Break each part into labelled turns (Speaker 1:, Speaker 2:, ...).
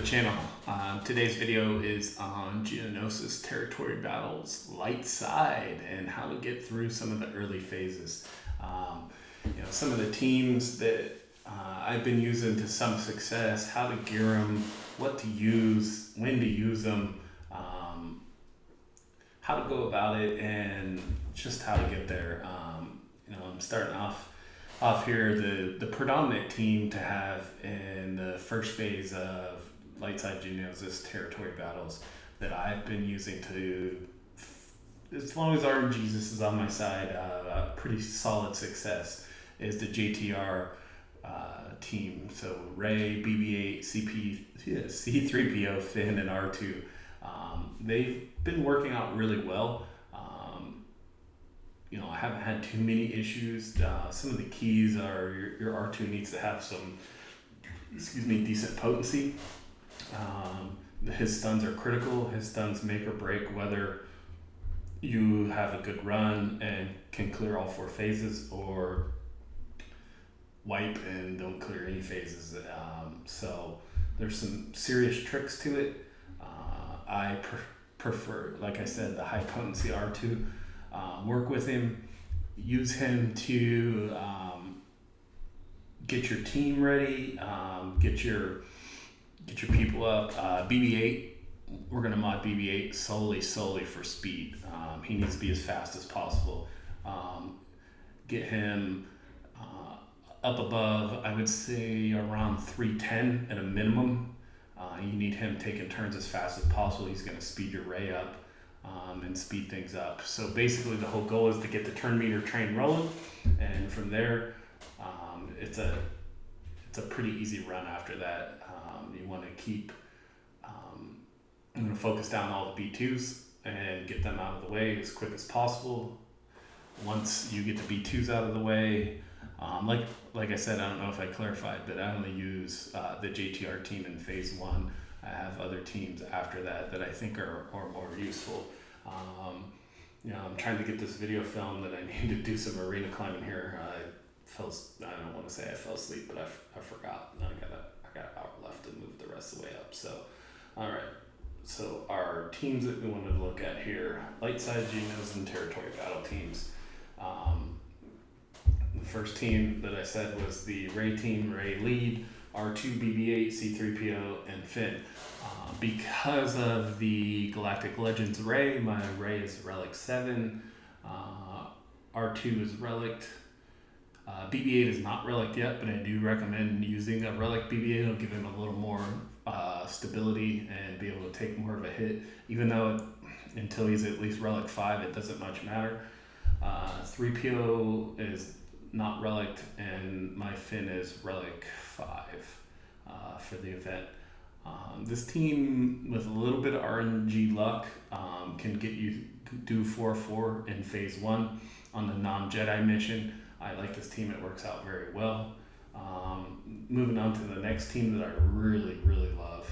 Speaker 1: channel. Today's video is on Geonosian Territory Battles light side and how to get through some of the early phases. Some of the teams that I've been using to some success, how to gear them, what to use, when to use them, how to go about it, and just how to get there. I'm starting off here, the predominant team to have in the first phase of light side Geonosian Territory Battles that I've been using to, as long as RNGesus is on my side, pretty solid success, is the JTR team. So Ray, BB-8, C3PO, Finn, and R2. They've been working out really well. I haven't had too many issues. Some of the keys are your R2 needs to have some, decent potency. His stuns are critical. His stuns make or break whether you have a good run and can clear all 4 phases, or wipe and don't clear any phases. So there's some serious tricks to it. I prefer, like I said, the high potency R2. Work with him, use him to get your team ready, get your people up. BB-8, we're gonna mod BB-8 solely for speed. He needs to be as fast as possible. Get him up above, I would say around 310 at a minimum. You need him taking turns as fast as possible. He's gonna speed your Ray up. And speed things up. So basically the whole goal is to get the turn meter train rolling, and from there it's a pretty easy run after that. You want to keep I'm going to focus down all the B2s and get them out of the way as quick as possible. Once you get the B2s out of the way, like I said, I don't know if I clarified, but I only use the JTR team in phase 1. I have other teams after that I think are more useful. I'm trying to get this video filmed, and I need to do some arena climbing here. I don't want to say I fell asleep, but I forgot. I got an hour left to move the rest of the way up. So, all right. So our teams that we wanted to look at here, light side Geonosian Territory Battle teams. The first team that I said was the Ray team, Ray lead, R2, BB-8, C3PO, and Finn. Because of the Galactic Legends Ray, my Ray is Relic 7, R2 is Relic, BB-8 is not Relic yet, but I do recommend using a Relic BB-8. It'll give him a little more stability and be able to take more of a hit, even though until he's at least Relic 5, it doesn't much matter. 3PO is not Relic, and my Finn is Relic 5 for the event. This team, with a little bit of RNG luck, can get you do 4-4 in phase 1 on the non-Jedi mission. I like this team. It works out very well. Moving on to the next team that I really love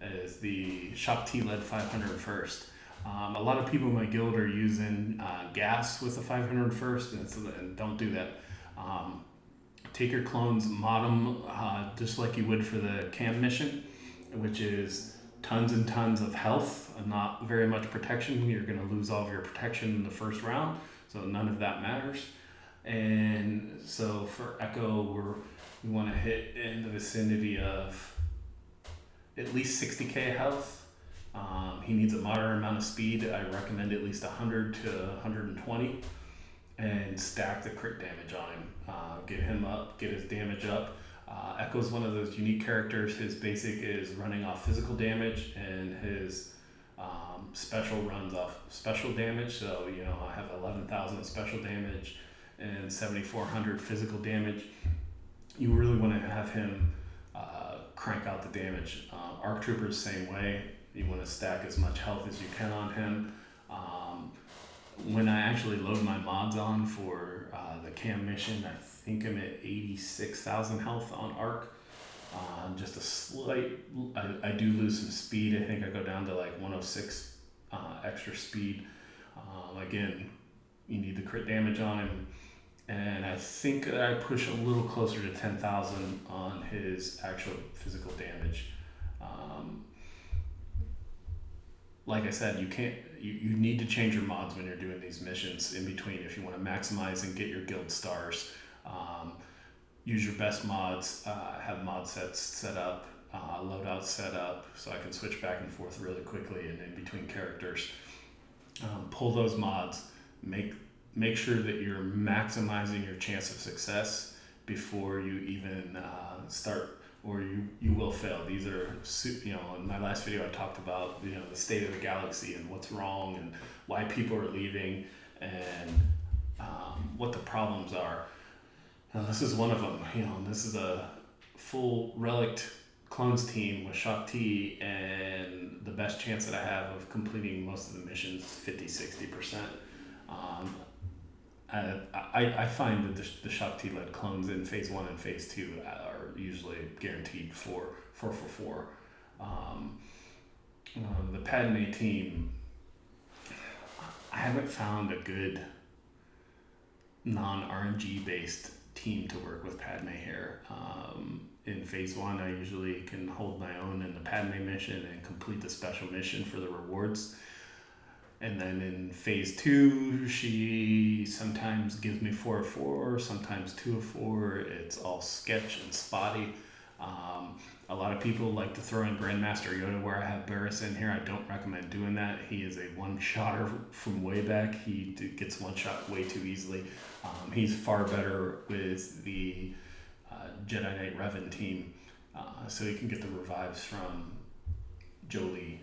Speaker 1: is the Shop T led 501st. A lot of people in my guild are using gas with the 501st, and don't do that. Take your clones, mod them just like you would for the cam mission, which is tons and tons of health and not very much protection. You're going to lose all of your protection in the first round, so none of that matters. And so for Echo, we want to hit in the vicinity of at least 60k health. He needs a moderate amount of speed. I recommend at least 100 to 120, and stack the crit damage on him. Get him up, get his damage up. Echo's one of those unique characters. His basic is running off physical damage, and his special runs off special damage. So, I have 11,000 special damage and 7,400 physical damage. You really want to have him crank out the damage. Arc Trooper's same way. You want to stack as much health as you can on him. When I actually load my mods on for the cam mission, I think I'm at 86,000 health on Arc. Just a slight, I do lose some speed. I think I go down to like 106 extra speed. Again, you need the crit damage on him. And I think I push a little closer to 10,000 on his actual physical damage. like I said, you need to change your mods when you're doing these missions in between if you want to maximize and get your guild stars. Use your best mods, have mod sets set up, loadouts set up so I can switch back and forth really quickly and in between characters. Pull those mods, make sure that you're maximizing your chance of success before you even start, or you will fail. These are, in my last video I talked about, the state of the galaxy and what's wrong and why people are leaving and what the problems are. This is one of them. This is a full relic clones team with Shock T, and the best chance that I have of completing most of the missions is 50-60%. I find that the Shock T led clones in phase 1 and phase 2 are usually guaranteed 4 for 4. The Padme team, I haven't found a good non-RNG based team to work with Padme here. In phase 1, I usually can hold my own in the Padme mission and complete the special mission for the rewards. And then in phase 2, she sometimes gives me 4 of 4, sometimes 2 of 4. It's all sketch and spotty. A lot of people like to throw in Grandmaster Yoda where I have Barris in here. I don't recommend doing that. He is a one-shotter from way back. He gets one-shot way too easily. He's far better with the Jedi Knight Revan team, so he can get the revives from Jolie.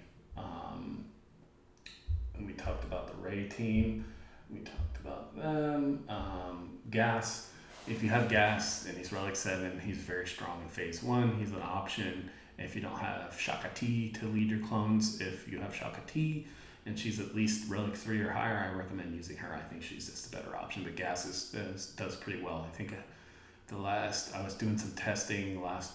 Speaker 1: And we talked about the Rey team. We talked about them. Gas. If you have Gas and he's Relic 7, he's very strong in phase 1. He's an option if you don't have Shaka T to lead your clones. If you have Shaka T and she's at least Relic 3 or higher, I recommend using her. I think she's just a better option. But Gas does pretty well. I think I was doing some testing last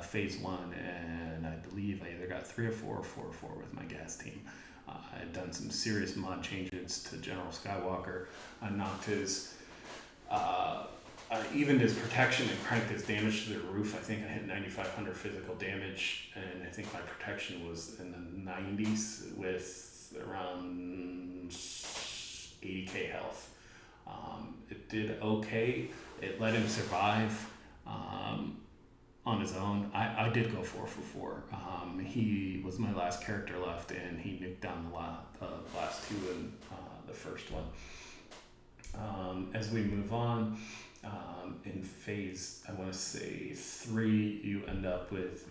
Speaker 1: phase 1, and I believe I either got 3 or 4 or 4 or 4 with my Gas team. I had done some serious mod changes to General Skywalker. I knocked his, evened his protection and cranked his damage to the roof. I think I hit 9,500 physical damage, and I think my protection was in the 90s with around 80k health. It did okay. It let him survive on his own. I did go 4 for 4. He was my last character left, and he nuked down the last 2 in the first one. As we move on, in phase, I want to say 3, you end up with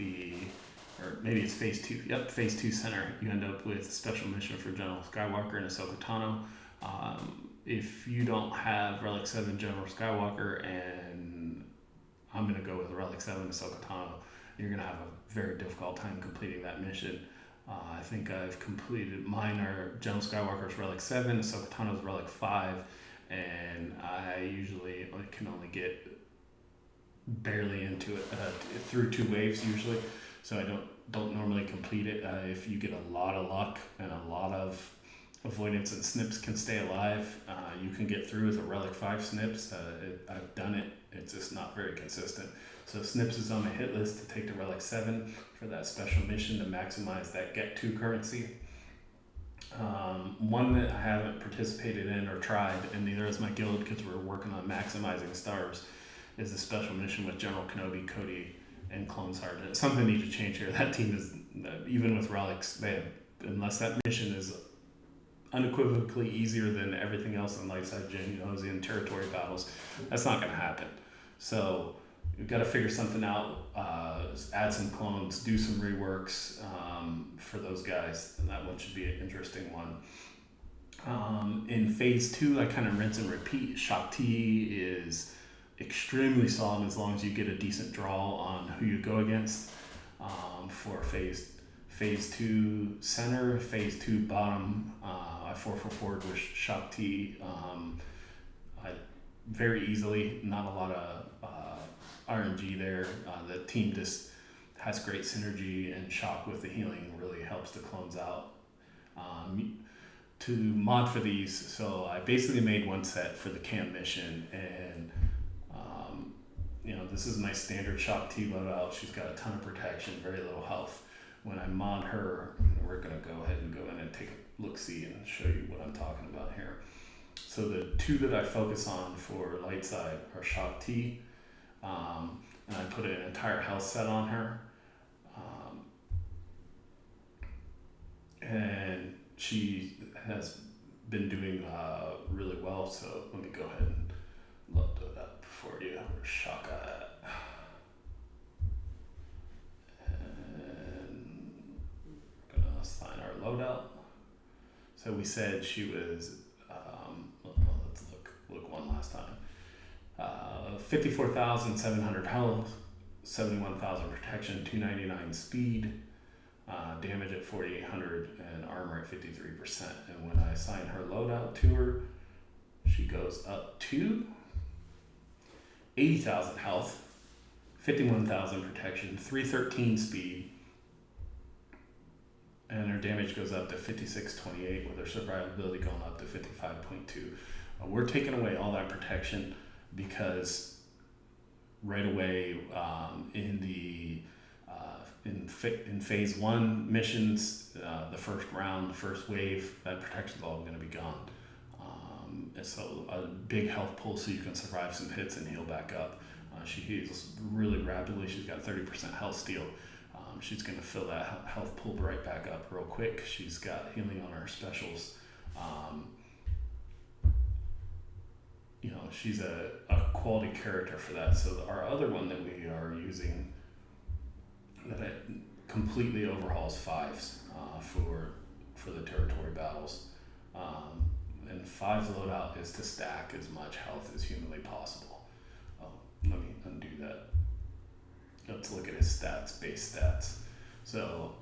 Speaker 1: or maybe it's phase 2. Yep, phase 2 center. You end up with a special mission for General Skywalker and Ahsoka Tano. If you don't have Relic 7 General Skywalker, and I'm going to go with Relic 7 Ahsoka Tano, you're going to have a very difficult time completing that mission. I think I've completed, mine are General Skywalker's Relic 7, Ahsoka Tano's Relic 5, and I usually can only get barely into it through 2 waves usually, so I don't normally complete it. If you get a lot of luck and a lot of avoidance and snips can stay alive, you can get through with a Relic 5 snips. I've done it, it's just not very consistent. So snips is on the hit list to take to Relic 7 for that special mission to maximize that get to currency. One that I haven't participated in or tried, and neither has my guild because we're working on maximizing stars, is a special mission with General Kenobi, Cody, and Clone Sergeant. Something needs to change here. That team is, even with relics, unless that mission is unequivocally easier than everything else in Side Geo Territory Battles, that's not going to happen. So we've got to figure something out, add some clones, do some reworks for those guys, and that one should be an interesting one. In phase 2, I kind of rinse and repeat. Shock T is extremely solid as long as you get a decent draw on who you go against. For phase 2 center, phase 2 bottom, I 4 for 4 with Shock T. I very easily, not a lot of RNG there. The team just has great synergy, and Shock with the healing really helps the clones out. To mod for these, so I basically made one set for the camp mission, and this is my standard Shock T loadout. She's got a ton of protection, very little health. when I mod her, we're going to go ahead and go in and take a look-see and show you what I'm talking about here. So the two that I focus on for light side are Shock T, and I put an entire health set on her. And she has been doing really well, so let me go ahead and load it up for you. Where's Shock at? And we're going to assign our loadout. So we said she was, let's look one last time. 54,700 health, 71,000 protection, 299 speed, damage at 4,800, and armor at 53%. And when I assign her loadout to her, she goes up to 80,000 health, 51,000 protection, 313 speed, and her damage goes up to 5628 with her survivability going up to 55.2. We're taking away all that protection because right away in the in phase 1 missions, the first round, the first wave, that protection's all going to be gone. And so a big health pull so you can survive some hits and heal back up. She heals really rapidly. She's got 30% health steal. She's going to fill that health pull right back up real quick. She's got healing on her specials. She's a quality character for that. So our other one that we are using that it completely overhauls fives for the territory battles. And fives loadout is to stack as much health as humanly possible. Let me undo that. Let's look at his stats, base stats. So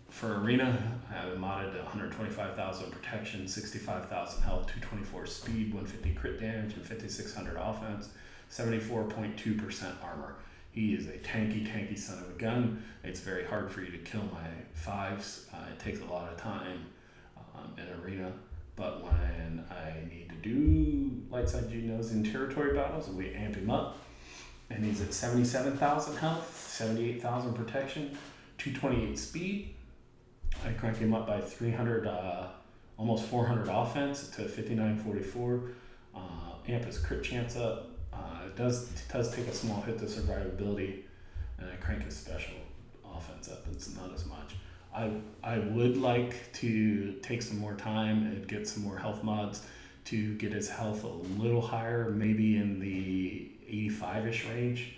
Speaker 1: for arena, I have him modded to 125,000 protection, 65,000 health, 224 speed, 150 crit damage, and 5,600 offense, 74.2% armor. He is a tanky son of a gun. It's very hard for you to kill my fives. It takes a lot of time in arena. But when I need to do light side Geonosian territory battles, we amp him up. And he's at 77,000 health, 78,000 protection, 228 speed. I crank him up by 300, almost 400 offense to 5944. Amp his crit chance up. It does take a small hit to survivability, and I crank his special offense up. It's not as much. I would like to take some more time and get some more health mods to get his health a little higher, maybe in the 85-ish range.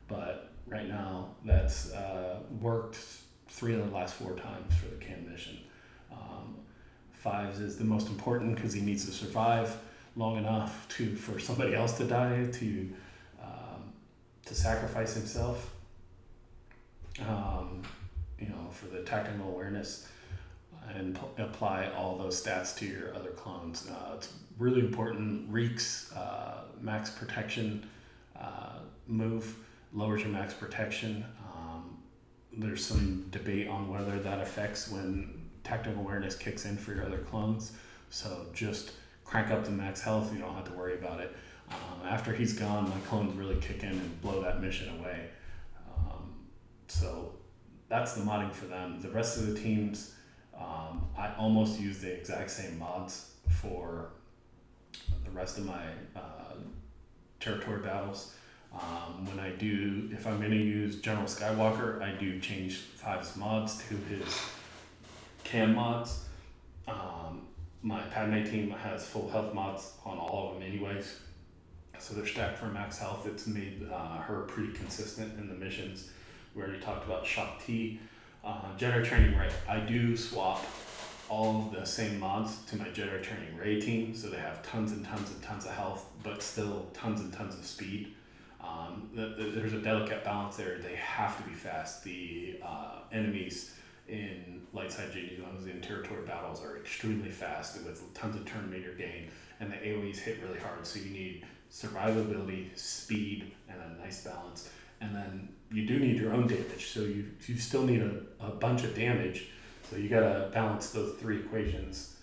Speaker 1: But right now, that's worked 3 of the last 4 times for the cam mission. Fives is the most important because he needs to survive long enough for somebody else to die, to sacrifice himself. For the tactical awareness, and apply all those stats to your other clones. It's really important. Reeks, max protection move, lowers your max protection. There's some debate on whether that affects when tactical awareness kicks in for your other clones. So just crank up the max health. You don't have to worry about it. After he's gone, my clones really kick in and blow that mission away. So that's the modding for them. The rest of the teams, I almost use the exact same mods for the rest of my territory battles. If I'm going to use General Skywalker, I do change Five's mods to his cam mods. My Padme team has full health mods on all of them anyways, so they're stacked for max health. It's made her pretty consistent in the missions. We already talked about Shock T. Jedi Training Ray. I do swap all of the same mods to my Jedi Training Ray team, so they have tons and tons and tons of health, but still tons and tons of speed. There's a delicate balance there. They have to be fast. The enemies in light side Geonosian territory battles are extremely fast with tons of turn meter gain, and the AoEs hit really hard, so you need survivability, speed, and a nice balance. And then you do need your own damage, so you still need a bunch of damage, so you gotta balance those 3 equations.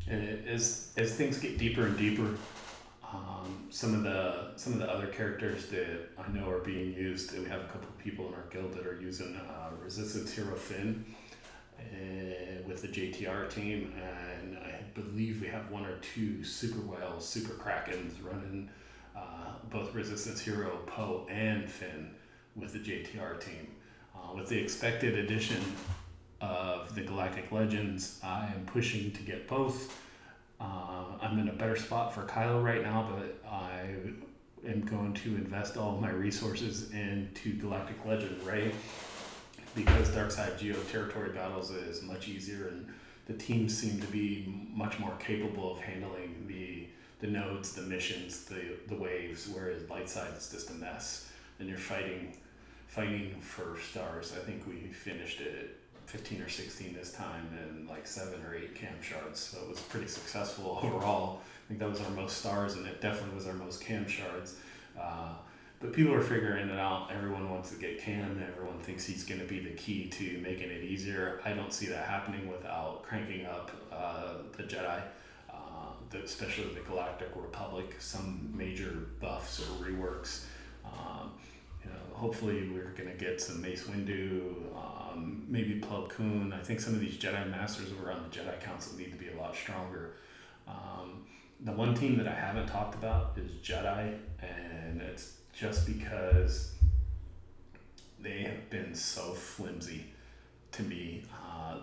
Speaker 1: And as things get deeper and deeper, Some of the other characters that I know are being used, we have a couple of people in our guild that are using Resistance Hero Finn with the JTR team, and I believe we have one or two Super Whales, Super Krakens running both Resistance Hero Poe and Finn with the JTR team. With the expected addition of the Galactic Legends, I am pushing to get both. I'm in a better spot for Kylo right now, but I am going to invest all of my resources into Galactic Legend Rey, because Side Geo Territory Battles is much easier, and the teams seem to be much more capable of handling the nodes, the missions, the waves, whereas light side is just a mess, and you're fighting for stars. I think we finished it 15 or 16 this time, and like 7 or 8 cam shards, so it was pretty successful overall. I think that was our most stars, and it definitely was our most cam shards. But people are figuring it out. Everyone wants to get cam. Everyone thinks he's going to be the key to making it easier. I don't see that happening without cranking up the Jedi, especially the Galactic Republic, some major buffs or reworks. Hopefully we're going to get some Mace Windu, maybe Plo Koon. I think some of these Jedi Masters who are on the Jedi Council need to be a lot stronger. The one team that I haven't talked about is Jedi, and it's just because they have been so flimsy to me.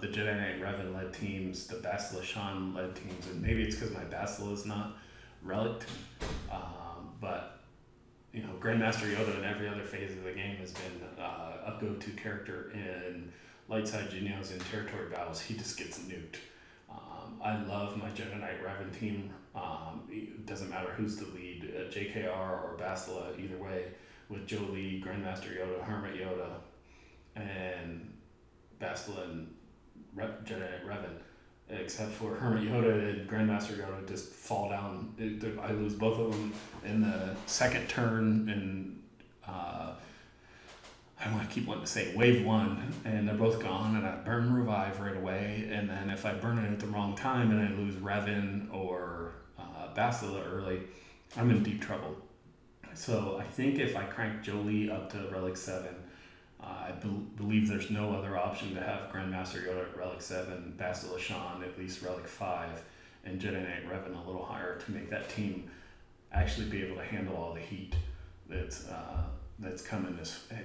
Speaker 1: The Jedi Knight Revan led teams, the Bastila Shan led teams, and maybe it's because my Bastila is not relicked, but Grandmaster Yoda in every other phase of the game has been a go-to character in light side Geonosian territory battles. He just gets nuked. I love my Jedi Knight Revan team. It doesn't matter who's the lead, JKR or Bastila, either way, with Jolee, Grandmaster Yoda, Hermit Yoda, and Bastila and Jedi Knight Revan. Except for Hermit Yoda and Grandmaster Yoda just fall down. I lose both of them in the second turn, and I want to keep wanting to say wave 1, and they're both gone, and I burn Revive right away, and then if I burn it at the wrong time and I lose Revan or Bastila early, I'm in deep trouble. So I think if I crank Jolee up to Relic 7, I believe there's no other option to have Grandmaster Yoda at Relic 7, Bastila Shan at least Relic 5, and Jedi Knight Revan a little higher to make that team actually be able to handle all the heat that's coming.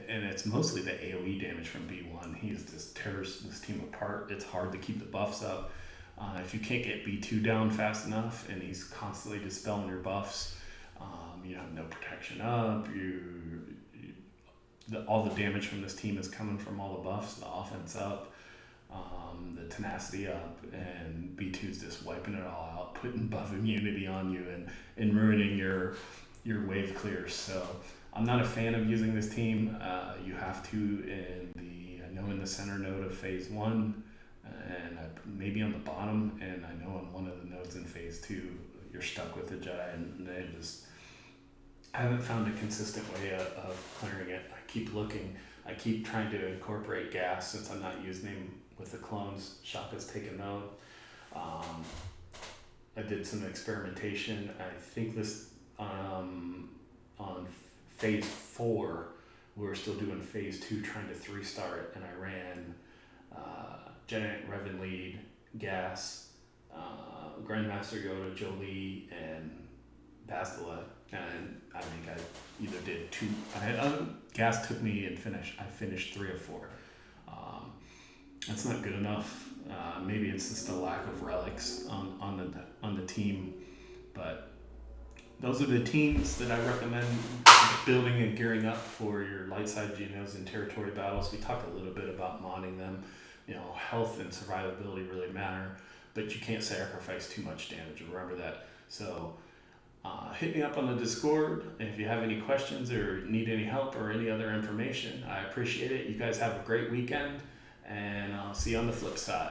Speaker 1: And it's mostly the AoE damage from B1. He just tears this team apart. It's hard to keep the buffs up. If you can't get B2 down fast enough, and he's constantly dispelling your buffs, you have no protection up. All the damage from this team is coming from all the buffs, the offense up, the tenacity up, and B2's just wiping it all out, putting buff immunity on you and ruining your wave clears. So I'm not a fan of using this team. You have to in the center node of phase 1, and maybe on the bottom, and I know on one of the nodes in phase 2 you're stuck with the Jedi, and they just I haven't found a consistent way of clearing it. I keep looking. I keep trying to incorporate gas since I'm not using him with the clones. Shaka's taken note. I did some experimentation. I think this on phase 4, we were still doing phase 2, trying to 3-star it, and I ran Jedi Knight Revan lead, gas, Grandmaster Yoda, Jolee, and Bastila. And I think I either did 2. Gas took me and I finished 3 or 4. That's not good enough. Maybe it's just a lack of relics on the team, but those are the teams that I recommend building and gearing up for your light side Geonosian territory battles. We talked a little bit about modding them. Health and survivability really matter, but you can't sacrifice too much damage. Remember that. So hit me up on the Discord if you have any questions or need any help or any other information. I appreciate it. You guys have a great weekend, and I'll see you on the flip side.